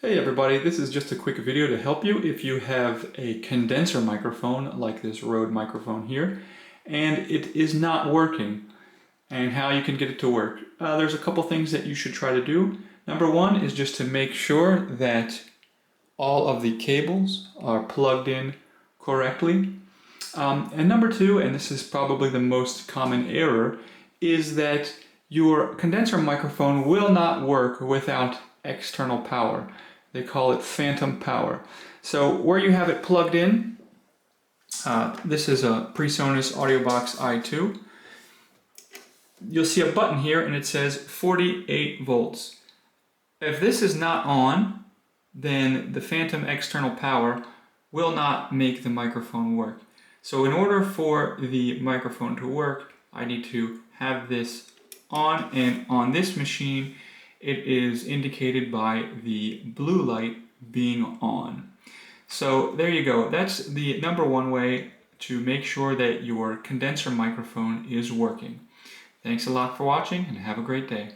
Hey everybody, this is just a quick video to help you if you have a condenser microphone like this Rode microphone here and it is not working, and how you can get it to work. There's a couple things that you should try to do. Number one is just to make sure that all of the cables are plugged in correctly. And number two, and this is probably the most common error, is that your condenser microphone will not work without external power. They call it phantom power. So where you have it plugged in, this is a PreSonus AudioBox i2. You'll see a button here and it says 48 volts. If this is not on, then the phantom external power will not make the microphone work. So in order for the microphone to work, I need to have this on, and on this machine it is indicated by the blue light being on. So there you go. That's the number one way to make sure that your condenser microphone is working. Thanks a lot for watching and have a great day.